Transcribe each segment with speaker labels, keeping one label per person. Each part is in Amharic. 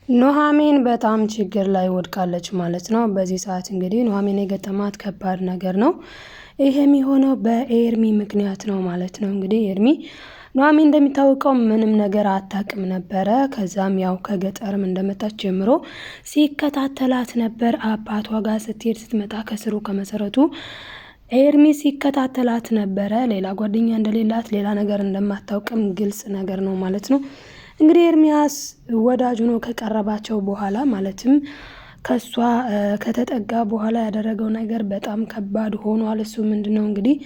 Speaker 1: ኑሐሚን በጣም ችግር ላይ ወድቃለች ማለት ነው። በዚህ ሰዓት እንግዲህ ኑሐሚን የገጠማት ከባድ ነገር ነው። ይሄ የሚሆነው በኤርሚ ምክንያት ነው ማለት ነው። እንግዲህ ኤርሚ ኑሐሚን እንደሚታወቀው ምንም ነገር አታውቅም ነበረ። ከዛም ያው ከገጠርም እንደመጣች ጀምሮ ሲከታተላት ነበር። አባቷ ጋር ስትሄድ ስትመጣ ከስሩ ከመሰረቱ ኤርሚ ሲከታተላት ነበረ። ሌላ ጓደኛ እንደሌላት ሌላ ነገር እንደማታውቅም ግልጽ ነገር ነው ማለት ነው። እንግዲህ ኤርሚያስ ወዳጁ ነው ከቀረባቸው በኋላ ማለትም ከሷ ከተጠጋ በኋላ ያደረገው ነገር በጣም ከባድ ሆኗል። እሱ ምንድነው እንግዲህ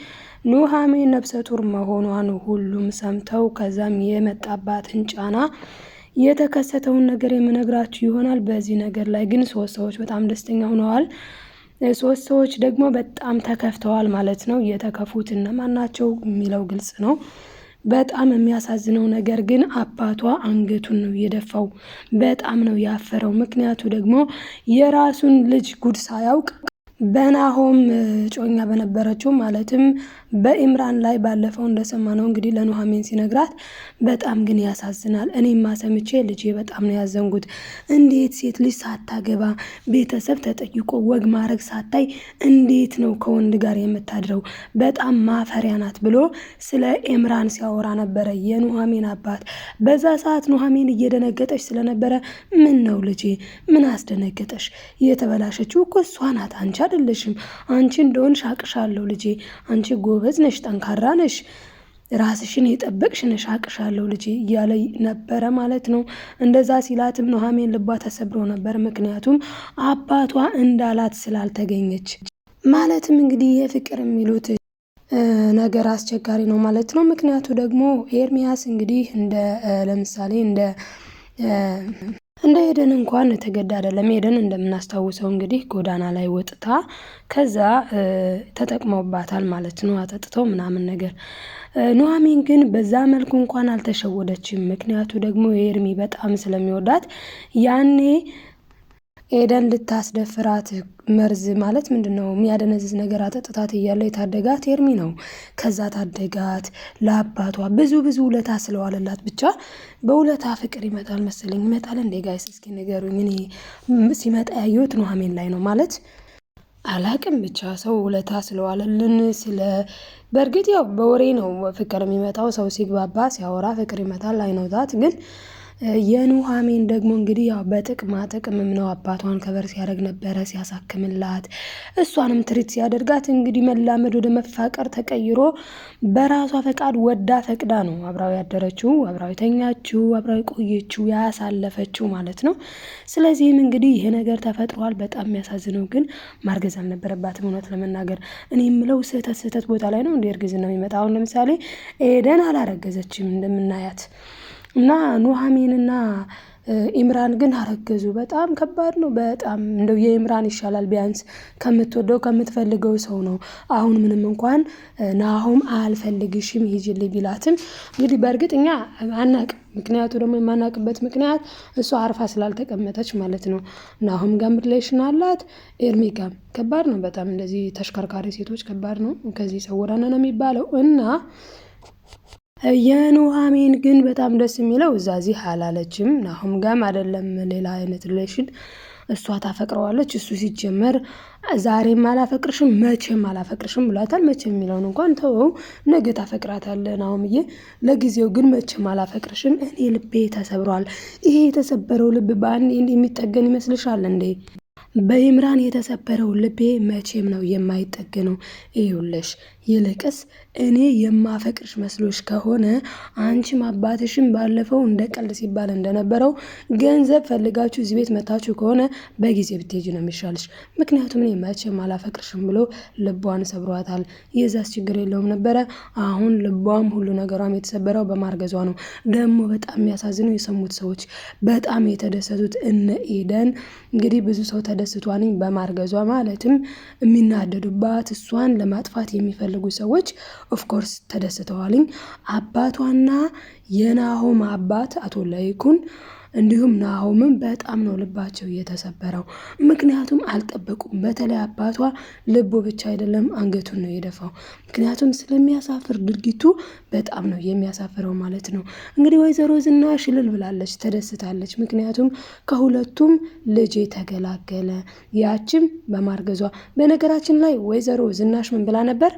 Speaker 1: ኑሐሚን ነፍሰ ጡር መሆኗን ሁሉም ሰምተው ከዛም የመጣባትን ጫና የተከሰተውን ነገር የምነግራችሁ ይሆናል። በዚህ ነገር ላይ ግን ሶስት ሰዎች በጣም ደስተኛ ሆነዋል። ሶስት ሰዎች ደግሞ በጣም ተከፍተዋል ማለት ነው። የተከፉት እነማን ናቸው የሚለው ግልጽ ነው። በጣም የሚያሳዝነው ነገር ግን አባቷ አንገቱን ነው የደፋው። በጣም ነው ያፈረው። ምክንያቱ ደግሞ የራሱን ልጅ ጉድ ሳያውቅ በናሆም ጮኛ በነበረችው ማለትም በኢምራን ላይ ባለፈው እንደሰማነው እንግዲህ ለኑሐሚን ሲነግራት በጣም ግን ያሳዝናል። እኔማ ሰምቼ ልጄ በጣም ነው ያዘንጉት። እንዴት ሴት ልጅ ሳታገባ ቤተሰብ ተጠይቆ ወግ ማድረግ ሳታይ እንዴት ነው ከወንድ ጋር የምታድረው? በጣም ማፈሪያ ናት ብሎ ስለ ኢምራን ሲያወራ ነበረ የኑሐሚን አባት። በዛ ሰዓት ኑሐሚን እየደነገጠች ስለነበረ ምን ነው ልጄ ምን አስደነገጠሽ? የተበላሸችው እኮ እሷ ናት አንቺ አይደለሽም። አንቺ እንደሆንሽ አቅሻለሁ ልጄ። አንቺ ጎበዝ ነሽ፣ ጠንካራ ነሽ፣ ራስሽን የጠበቅሽ ነሽ፣ አቅሻለሁ ልጄ እያለ ነበረ ማለት ነው። እንደዛ ሲላትም ኑሐሚን ልቧ ተሰብሮ ነበር። ምክንያቱም አባቷ እንዳላት ስላልተገኘች። ማለትም እንግዲህ የፍቅር የሚሉት ነገር አስቸጋሪ ነው ማለት ነው። ምክንያቱ ደግሞ ኤርሚያስ እንግዲህ ለምሳሌ እንደ ኤደን እንኳን ተገዳ አይደለም። ኤደን እንደምናስታውሰው እንግዲህ ጎዳና ላይ ወጥታ ከዛ ተጠቅመውባታል ማለት ነው፣ አጠጥተው ምናምን ነገር። ኑሐሚን ግን በዛ መልኩ እንኳን አልተሸወደችም። ምክንያቱ ደግሞ ኤርሚ በጣም ስለሚወዳት ያኔ ኤደን ልታስደፍራት መርዝ ማለት ምንድነው የሚያደነዝዝ ነገር አጠጥታት እያለ የታደጋት ኤርሚ ነው። ከዛ ታደጋት። ለአባቷ ብዙ ውለታ ስለዋለላት ብቻ በውለታ ፍቅር ይመጣል መሰለኝ። ይመጣል እንዴ ጋይስ? እስኪ ንገሩኝ። እኔ ሲመጣ ያየሁት ኑሐሚን ላይ ነው ማለት አላቅም። ብቻ ሰው ውለታ ስለዋለልን በእርግጥ ያው በወሬ ነው ፍቅር የሚመጣው። ሰው ሲግባባ ሲያወራ ፍቅር ይመጣል። አይነውታት ግን የኑሐሚን ደግሞ እንግዲህ ያው በጥቅማ ጥቅምም ነው። አባቷን ከበር ሲያደርግ ነበረ ሲያሳክምላት፣ እሷንም ትሪት ሲያደርጋት እንግዲህ መላመድ ወደ መፋቀር ተቀይሮ በራሷ ፈቃድ ወዳ ፈቅዳ ነው አብራው ያደረችው፣ አብራው የተኛችው፣ አብራው የቆየችው፣ ያሳለፈችው ማለት ነው። ስለዚህም እንግዲህ ይሄ ነገር ተፈጥሯል። በጣም የሚያሳዝነው ግን ማርገዝ አልነበረባትም። እውነት ለመናገር እኔ የምለው ስህተት ቦታ ላይ ነው እንደ እርግዝና የሚመጣ። አሁን ለምሳሌ ኤደን አላረገዘችም እንደምናያት እና ኑሐሚንና ኢምራን ግን አረገዙ። በጣም ከባድ ነው። በጣም እንደው የኢምራን ይሻላል። ቢያንስ ከምትወደው ከምትፈልገው ሰው ነው። አሁን ምንም እንኳን ናሆም አልፈልግሽም ሂጂልኝ ቢላትም እንግዲህ በእርግጥ እኛ አናቅ። ምክንያቱ ደግሞ የማናቅበት ምክንያት እሷ አርፋ ስላልተቀመጠች ማለት ነው። ናሆም ጋር ሪሌሽን አላት፣ ኤርሚ ጋር ከባድ ነው በጣም። እንደዚህ ተሽከርካሪ ሴቶች ከባድ ነው። ከዚህ ሰውራና ነው የሚባለው እና የኑሐሚን ግን በጣም ደስ የሚለው እዚህ አላለችም። ናሆም ጋም አይደለም ሌላ አይነት ሪሌሽን እሷ ታፈቅረዋለች። እሱ ሲጀመር ዛሬም አላፈቅርሽም መቼም አላፈቅርሽም ብሏታል። መቼም የሚለውን እንኳን ተወው፣ ነገ ታፈቅራታለህ ናሆምዬ። ለጊዜው ግን መቼም አላፈቅርሽም፣ እኔ ልቤ ተሰብሯል። ይሄ የተሰበረው ልብ በአንድ የሚጠገን ይመስልሻል እንዴ? በኢምራን የተሰበረው ልቤ መቼም ነው የማይጠገነው። ይኸውልሽ ይልቅስ እኔ የማፈቅርሽ መስሎሽ ከሆነ አንቺም አባትሽም ባለፈው እንደ ቀልድ ሲባል እንደነበረው ገንዘብ ፈልጋችሁ እዚህ ቤት መታችሁ ከሆነ በጊዜ ብትሄጂ ነው የሚሻልሽ። ምክንያቱም እኔ መቼም አላፈቅርሽም ብሎ ልቧን ሰብሯታል። የዛስ ችግር የለውም ነበረ። አሁን ልቧም ሁሉ ነገሯም የተሰበረው በማርገዟ ነው። ደግሞ በጣም የሚያሳዝነው የሰሙት ሰዎች በጣም የተደሰቱት እነ ኤደን እንግዲህ ብዙ ሰው ተደስቷል በማርገዟ። ማለትም የሚናደዱባት እሷን ለማጥፋት የሚፈልጉ ሰዎች ኦፍኮርስ ተደስተዋልኝ። አባቷና የናሆም አባት አቶ ላይኩን እንዲሁም ናሆምም በጣም ነው ልባቸው የተሰበረው። ምክንያቱም አልጠበቁም። በተለይ አባቷ ልቡ ብቻ አይደለም አንገቱን ነው የደፋው። ምክንያቱም ስለሚያሳፍር ድርጊቱ በጣም ነው የሚያሳፍረው ማለት ነው። እንግዲህ ወይዘሮ ዝናሽ እልል ብላለች፣ ተደስታለች። ምክንያቱም ከሁለቱም ልጄ ተገላገለ፣ ያችም በማርገዟ። በነገራችን ላይ ወይዘሮ ዝናሽ ምን ብላ ነበር?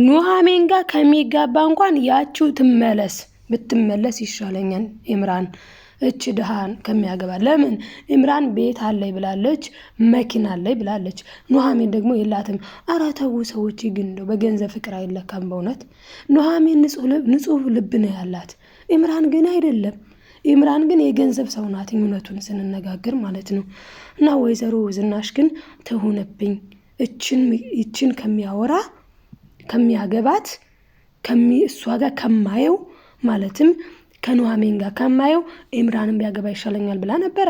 Speaker 1: ኑሐሚን ጋር ከሚጋባ እንኳን ያችው ብትመለስ ይሻለኛል ኢምራን እች ድሃን ከሚያገባ። ለምን ኢምራን ቤት አለኝ ብላለች፣ መኪና አለኝ ብላለች። ኑሐሚን ደግሞ የላትም። ኧረ ተው ሰዎች፣ ግን እንደው በገንዘብ ፍቅር አይለካም በእውነት። ኑሐሚን ንጹህ ልብ ነው ያላት፣ ኢምራን ግን አይደለም። ኢምራን ግን የገንዘብ ሰው ናት፣ እውነቱን ስንነጋገር ማለት ነው። እና ወይዘሮ ዝናሽ ግን ትሁንብኝ፣ እችን ከሚያወራ ከሚያገባት እሷ ጋር ከማየው ማለትም ከኑሐሚን ጋር ከማየው ኢምራንን ቢያገባ ይሻለኛል ብላ ነበረ።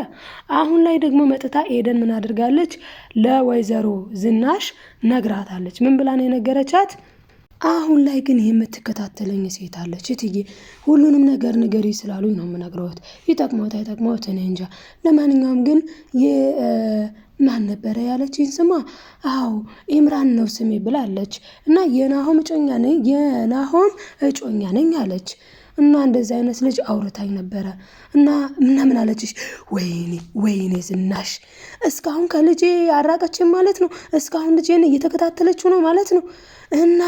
Speaker 1: አሁን ላይ ደግሞ መጥታ ኤደን ምን አድርጋለች? ለወይዘሮ ዝናሽ ነግራታለች። ምን ብላ ነው የነገረቻት? አሁን ላይ ግን የምትከታተለኝ ሴት አለች እትዬ፣ ሁሉንም ነገር ንገሪ ስላሉኝ ነው የምነግረውት። ይጠቅመውት አይጠቅመውት እኔ እንጃ። ለማንኛውም ግን ማን ነበረ ያለችኝ ስማ? አዎ ኢምራን ነው ስሜ ብላለች። እና የናሆም እጮኛ ነኝ አለች። እና እንደዚህ አይነት ልጅ አውርታኝ ነበረ። እና ምን አለችሽ? ወይኔ ዝናሽ እስካሁን ከልጄ አራቀችን ማለት ነው። እስካሁን ልጄን እየተከታተለችው ነው ማለት ነው። እና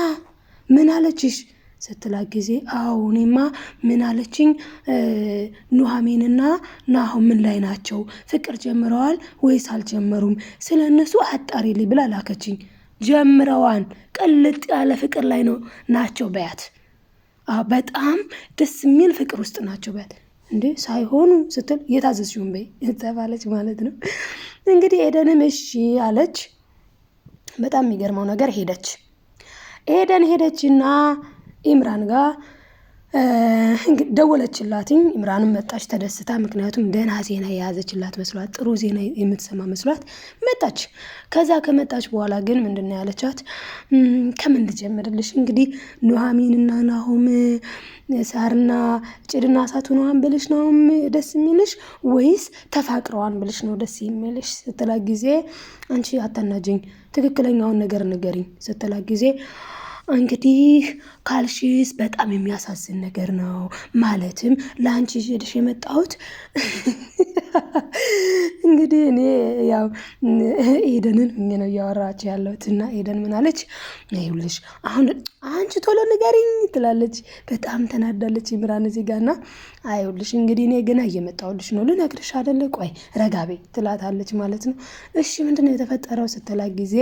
Speaker 1: ምን አለችሽ ስትላት ጊዜ አዎ እኔማ ምን አለችኝ፣ ኑሐሚንና ናሆም ምን ላይ ናቸው? ፍቅር ጀምረዋል ወይስ አልጀመሩም? ስለ እነሱ አጣሪልኝ ብላ ላከችኝ። ጀምረዋን ቅልጥ ያለ ፍቅር ላይ ናቸው በያት። በጣም ደስ የሚል ፍቅር ውስጥ ናቸው በያት። እንዴ ሳይሆኑ ስትል የታዘዝሽውን በይ ተባለች ማለት ነው። እንግዲህ ኤደንም እሺ አለች። በጣም የሚገርመው ነገር ኤደን ሄደችና ኢምራን ጋር ደወለችላትኝ። ኢምራንም መጣች ተደስታ። ምክንያቱም ደህና ዜና የያዘችላት መስሏት፣ ጥሩ ዜና የምትሰማ መስሏት መጣች። ከዛ ከመጣች በኋላ ግን ምንድነው ያለቻት? ከምን ልጀምርልሽ? እንግዲህ ኑሐሚንና ናሆም ሳርና ጭድና እሳት ሆነዋን ብልሽ ነው ደስ የሚልሽ ወይስ ተፋቅረዋን ብልሽ ነው ደስ የሚልሽ ስትላት ጊዜ አንቺ አታናጅኝ፣ ትክክለኛውን ነገር ንገሪኝ ስትላት ጊዜ እንግዲህ ካልሽስ በጣም የሚያሳዝን ነገር ነው። ማለትም ለአንቺ ይዤልሽ የመጣሁት እንግዲህ እኔ ያው ኤደንን ነው እያወራች ያለሁት። እና ኤደን ምን አለች? ይኸውልሽ አሁን አንቺ ቶሎ ንገሪኝ ትላለች። በጣም ተናዳለች ኢምራን እዚህ ጋር። እና አይኸውልሽ እንግዲህ እኔ ገና እየመጣሁልሽ ነው፣ ልነግርሽ አይደለ? ቆይ ረጋቤ ትላታለች ማለት ነው። እሺ ምንድነው የተፈጠረው ስትላት ጊዜ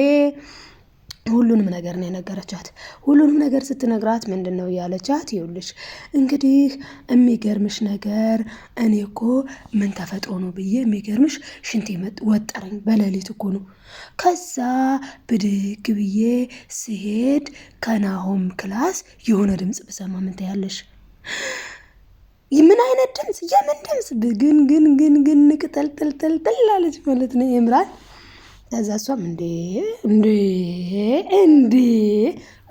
Speaker 1: ሁሉንም ነገር ነው የነገረቻት። ሁሉንም ነገር ስትነግራት ምንድን ነው ያለቻት? ይኸውልሽ እንግዲህ የሚገርምሽ ነገር እኔ እኮ ምን ተፈጥሮ ነው ብዬ የሚገርምሽ ሽንቴ ወጠረኝ፣ በሌሊት እኮ ነው። ከዛ ብድግ ብዬ ስሄድ ከናሆም ክላስ የሆነ ድምፅ ብሰማ ምን ትያለሽ? ምን አይነት ድምፅ? የምን ድምፅ? ግን ቅጠልጥልጥልጥል አለች ማለት ነው ኢምራን። ከዛ እሷም እንዴ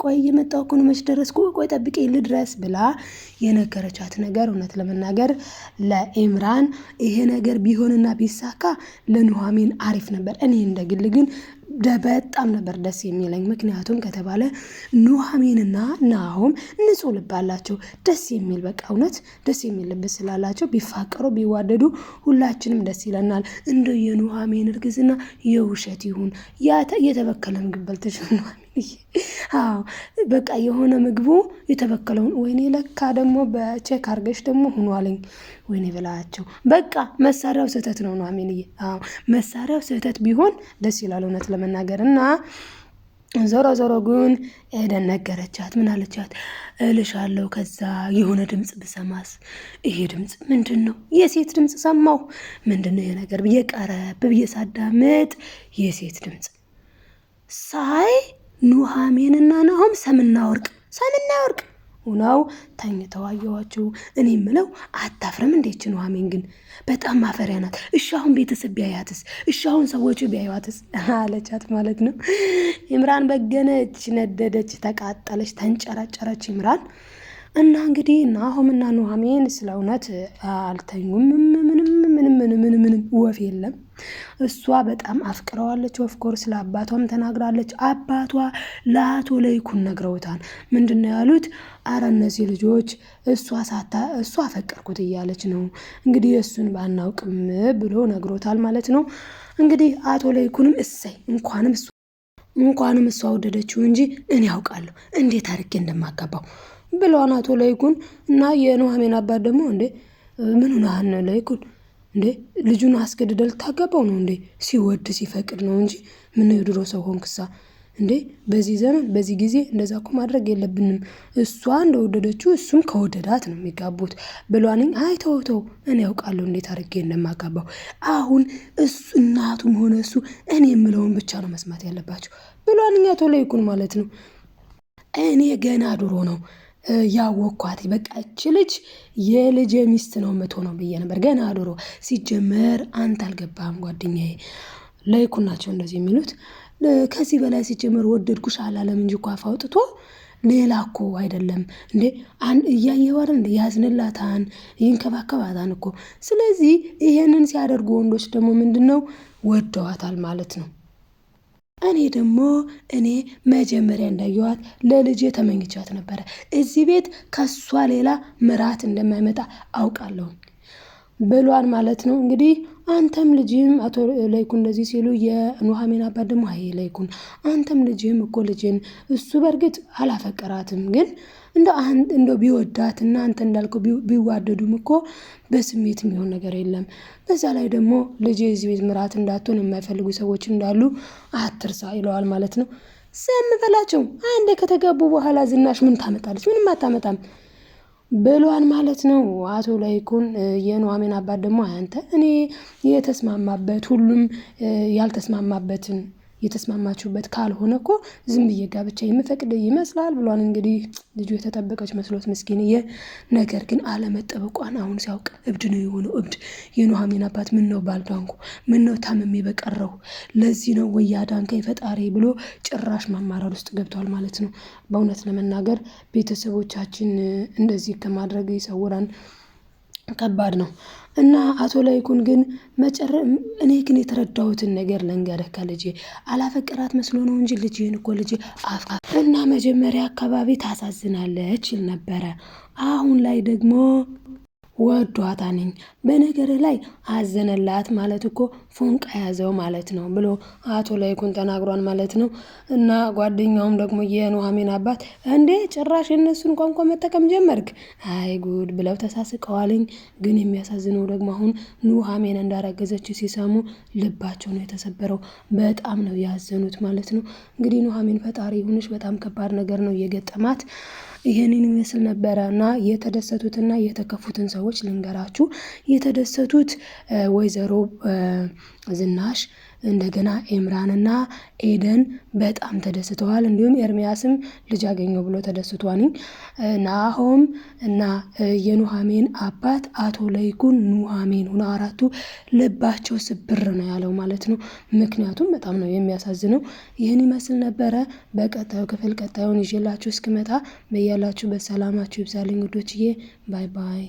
Speaker 1: ቆይ የመጣው እኮ ነው፣ መች ደረስኩ? ቆይ ጠብቄ ልድረስ ብላ የነገረቻት ነገር እውነት ለመናገር ለኢምራን ይሄ ነገር ቢሆንና ቢሳካ ለኑሐሚን አሪፍ ነበር። እኔ እንደግል ግን በጣም ነበር ደስ የሚለኝ። ምክንያቱም ከተባለ ኑሐሚንና ናሆም ንጹህ ልብ አላቸው። ደስ የሚል በቃ እውነት ደስ የሚል ልብ ስላላቸው ቢፋቀሩ ቢዋደዱ ሁላችንም ደስ ይለናል። እንደ የኑሐሚን እርግዝና የውሸት ይሁን የተበከለ ምግብ በልተሽ ኑሐሚን፣ አዎ በቃ የሆነ ምግቡ የተበከለውን ወይኔ ለካ ደግሞ በቼክ አርገሽ ደግሞ ሆኗልኝ ወይኔ ብላቸው። በቃ መሳሪያው ስህተት ነው ኑሐሚንዬ። አዎ መሳሪያው ስህተት ቢሆን ደስ ይላል እውነት ለመናገር። እና ዞሮ ግን ኤደን ነገረቻት። ምን አለቻት? እልሻለሁ ከዛ የሆነ ድምፅ ብሰማስ? ይሄ ድምፅ ምንድን ነው? የሴት ድምፅ ሰማሁ። ምንድን ነው የነገር ብዬ ቀረብ ብዬ ሳዳምጥ የሴት ድምፅ ሳይ ኑሐሚንና ናሆም ሰምና ወርቅ ሆነው ተኝተው አየኋቸው። እኔ የምለው አታፍርም እንዴች ኑሐሚን? ግን በጣም ማፈሪያ ናት። እሺ አሁን ቤተሰብ ቢያያትስ? እሺ አሁን ሰዎቹ ቢያዩዋትስ? አለቻት ማለት ነው። ኢምራን በገነች፣ ነደደች፣ ተቃጠለች፣ ተንጨረጨረች ኢምራን። እና እንግዲህ ናሆምና ኑሐሚን ስለ እውነት አልተኙም፣ ምንም ምንም ወፍ የለም። እሷ በጣም አፍቅረዋለች። ኦፍኮርስ ለአባቷም ተናግራለች። አባቷ ለአቶ ለይኩን ነግረውታል። ምንድነው ያሉት? አረ እነዚህ ልጆች እሷ አፈቀርኩት እያለች ነው እንግዲህ እሱን ባናውቅም ብሎ ነግሮታል ማለት ነው። እንግዲህ አቶ ለይኩንም እሰይ እንኳንም እሷ ወደደችው እንጂ እኔ ያውቃለሁ እንዴት አድርጌ እንደማጋባው ብለዋን አቶ ለይኩን እና የኑሐሚን አባት ደግሞ እንዴ ምን ሆነሃል ነው ለይኩን እንዴ ልጁን አስገድደህ ልታገባው ነው እንዴ? ሲወድ ሲፈቅድ ነው እንጂ ምን የድሮ ሰው ሆንክሳ እንዴ? በዚህ ዘመን በዚህ ጊዜ እንደዛ እኮ ማድረግ የለብንም። እሷ እንደወደደችው እሱም ከወደዳት ነው የሚጋቡት ብሏንኝ። አይ ተው እኔ ያውቃለሁ እንዴት አድርጌ እንደማጋባው። አሁን እሱ እናቱም ሆነ እሱ እኔ የምለውን ብቻ ነው መስማት ያለባቸው ብሏንኝ አቶ ለይኩን ማለት ነው። እኔ ገና ድሮ ነው ያወኳት በቃ እቺ ልጅ የልጄ ሚስት ነው የምትሆነው ብዬ ነበር ገና ድሮ። ሲጀመር አንተ አልገባህም ጓደኛዬ፣ ለይኩን ናቸው እንደዚህ የሚሉት። ከዚህ በላይ ሲጀመር ወደድኩሽ አላለም እንጂ እኮ አፍ አውጥቶ ሌላ እኮ አይደለም እንዴ። እያየው አይደል እንዴ ያዝንላታን ይንከባከባታን እኮ። ስለዚህ ይሄንን ሲያደርጉ ወንዶች ደግሞ ምንድነው ወደዋታል ማለት ነው። እኔ መጀመሪያ እንዳየዋት ለልጄ ተመኝቻት ነበረ። እዚህ ቤት ከሷ ሌላ ምራት እንደማይመጣ አውቃለሁ ብሏን ማለት ነው። እንግዲህ አንተም ልጅም አቶ ለይኩን እንደዚህ ሲሉ የኑሐሚን አባት ደግሞ አይ ለይኩን አንተም ልጅም እኮ ልጅን እሱ በእርግጥ አላፈቀራትም ግን እንደ ቢወዳትና አንተ እንዳልከው ቢዋደዱም እኮ በስሜት የሚሆን ነገር የለም። በዛ ላይ ደግሞ ልጅ እዚህ ቤት ምራት እንዳትሆን የማይፈልጉ ሰዎች እንዳሉ አትርሳ ይለዋል ማለት ነው። ዝም በላቸው አንዴ ከተጋቡ በኋላ ዝናሽ ምን ታመጣለች? ምንም አታመጣም ብሏን ማለት ነው አቶ ለይኩን። የኑሐሚን አባት ደግሞ አንተ እኔ የተስማማበት ሁሉም ያልተስማማበትን የተስማማችሁበት ካልሆነ እኮ ዝም ብዬ ጋብቻ የምፈቅድ ይመስላል ብሏን። እንግዲህ ልጁ የተጠበቀች መስሎት ምስኪንዬ፣ ነገር ግን አለመጠበቋን አሁን ሲያውቅ እብድ ነው የሆነው እብድ። የኑሐሚን አባት ምን ነው ባልዳንኩ፣ ምን ነው ታምሜ በቀረሁ፣ ለዚህ ነው ወይ ያዳንከኝ ፈጣሪ ብሎ ጭራሽ ማማረር ውስጥ ገብቷል ማለት ነው። በእውነት ለመናገር ቤተሰቦቻችን እንደዚህ ከማድረግ ይሰውራን። ከባድ ነው እና አቶ ለይኩን ግን እኔ ግን የተረዳሁትን ነገር ልንገርህ፣ ከልጄ አላፈቀራት መስሎ ነው እንጂ ልጅህን እኮ ልጄ እና መጀመሪያ አካባቢ ታሳዝናለች ይል ነበረ። አሁን ላይ ደግሞ ወዷታ ነኝ በነገርህ ላይ አዘነላት ማለት እኮ ፎንቃ ያዘው ማለት ነው ብሎ አቶ ለይኩን ተናግሯል ማለት ነው። እና ጓደኛውም ደግሞ የኑሐሚን አባት እንዴ ጭራሽ የነሱን ቋንቋ መጠቀም ጀመርክ አይ ጉድ ብለው ተሳስቀዋልኝ። ግን የሚያሳዝነው ደግሞ አሁን ኑሐሚን እንዳረገዘች ሲሰሙ ልባቸው ነው የተሰበረው። በጣም ነው ያዘኑት ማለት ነው። እንግዲህ ኑሐሚን ፈጣሪ ይሁንሽ፣ በጣም ከባድ ነገር ነው የገጠማት። ይሄንን ይመስል ነበረ እና የተደሰቱትና የተከፉትን ሰዎች ልንገራችሁ። የተደሰቱት ወይዘሮ ዝናሽ እንደገና ኤምራንና ኤደን በጣም ተደስተዋል። እንዲሁም ኤርሚያስም ልጅ አገኘው ብሎ ተደስቷል። ናሆም እና የኑሐሚን አባት አቶ ለይኩን ኑሐሚን ሆነ አራቱ ልባቸው ስብር ነው ያለው ማለት ነው። ምክንያቱም በጣም ነው የሚያሳዝነው። ይህን ይመስል ነበረ። በቀጣዩ ክፍል ቀጣዩን ይዤላችሁ እስክመጣ በያላችሁ በሰላማችሁ ይብዛልኝ ውዶችዬ። ባይ ባይ።